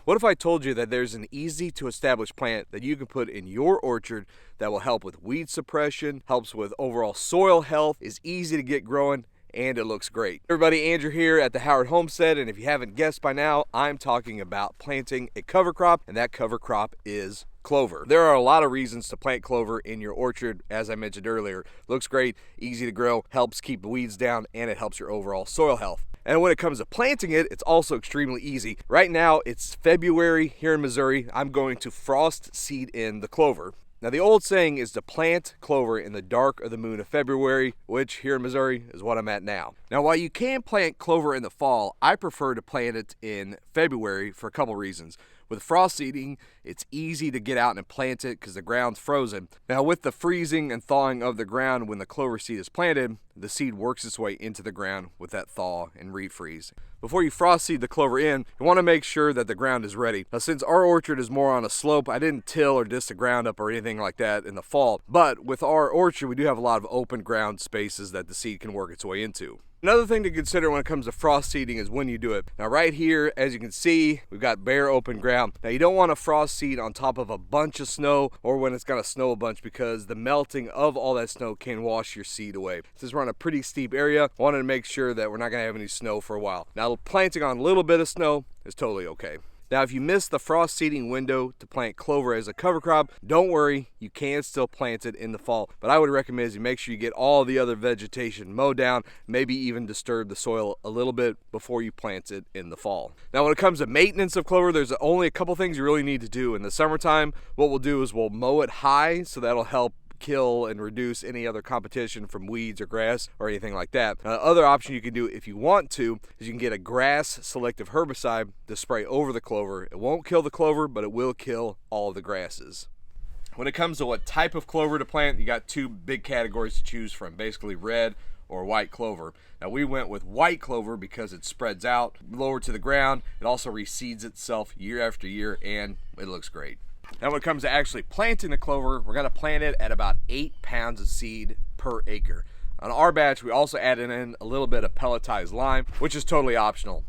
What if I told you that there's an easy to establish plant that you can put in your orchard that will help with weed suppression, helps with overall soil health, is easy to get growing, and it looks great? Everybody, Andrew here at the Howard Homestead, and if you haven't guessed by now, I'm talking about planting a cover crop, and that cover crop is clover. There are a lot of reasons to plant clover in your orchard. As I mentioned earlier, looks great, easy to grow, helps keep the weeds down, and it helps your overall soil health. And when it comes to planting it, it's also extremely easy. Right now, it's February here in Missouri. I'm going to frost seed in the clover. Now, the old saying is to plant clover in the dark of the moon of February, which here in Missouri is what I'm at now. Now, while you can plant clover in the fall, I prefer to plant it in February for a couple reasons. With frost seeding, it's easy to get out and plant it because the ground's frozen. Now, with the freezing and thawing of the ground when the clover seed is planted, the seed works its way into the ground with that thaw and refreeze. Before you frost seed the clover in, you want to make sure that the ground is ready. Now, since our orchard is more on a slope, I didn't till or disc the ground up or anything like that in the fall. But with our orchard, we do have a lot of open ground spaces that the seed can work its way into. Another thing to consider when it comes to frost seeding is when you do it. Now, right here, as you can see, we've got bare open ground. Now, you don't want to frost seed on top of a bunch of snow or when it's going to snow a bunch, because the melting of all that snow can wash your seed away. Since we're on a pretty steep area, I wanted to make sure that we're not going to have any snow for a while. Now, planting on a little bit of snow is totally okay. Now, if you missed the frost seeding window to plant clover as a cover crop, don't worry, you can still plant it in the fall. But I would recommend is you make sure you get all the other vegetation mowed down, maybe even disturb the soil a little bit before you plant it in the fall. Now, when it comes to maintenance of clover, there's only a couple things you really need to do. In the summertime, what we'll do is we'll mow it high, so that'll help kill and reduce any other competition from weeds or grass or anything like that. Other option you can do if you want to is you can get a grass selective herbicide to spray over the clover. It won't kill the clover, but it will kill all of the grasses. When it comes to what type of clover to plant, you got two big categories to choose from, basically red or white clover. Now, we went with white clover because it spreads out lower to the ground. It also reseeds itself year after year, and it looks great. Now, when it comes to actually planting the clover, we're going to plant it at about 8 pounds of seed per acre. On our batch, we also added in a little bit of pelletized lime, which is totally optional.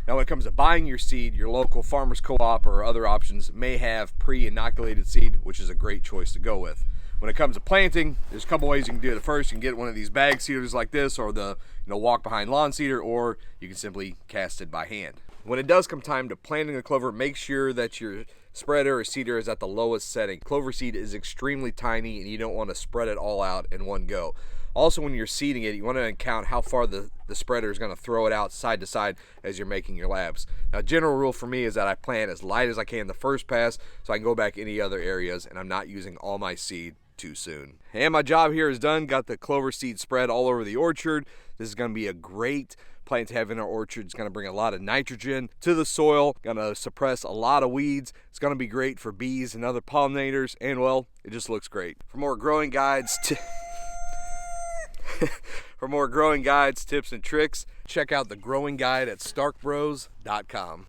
Now, when it comes to buying your seed, your local farmers co-op or other options may have pre-inoculated seed, which is a great choice to go with. When it comes to planting, there's a couple ways you can do it. First, you can get one of these bag seeders like this, or the walk behind lawn seeder, or you can simply cast it by hand. When it does come time to planting the clover, make sure that your spreader or seeder is at the lowest setting. Clover seed is extremely tiny and you don't want to spread it all out in one go. Also, when you're seeding it, you want to count how far the spreader is going to throw it out side to side as you're making your labs. Now, general rule for me is that I plant as light as I can the first pass so I can go back any other areas and I'm not using all my seed too soon. And my job here is done. Got the clover seed spread all over the orchard. This is going to be a great plant to have in our orchard. It's going to bring a lot of nitrogen to the soil, going to suppress a lot of weeds. It's going to be great for bees and other pollinators, and well, it just looks great. For more growing guides, tips and tricks, check out the growing guide at starkbros.com.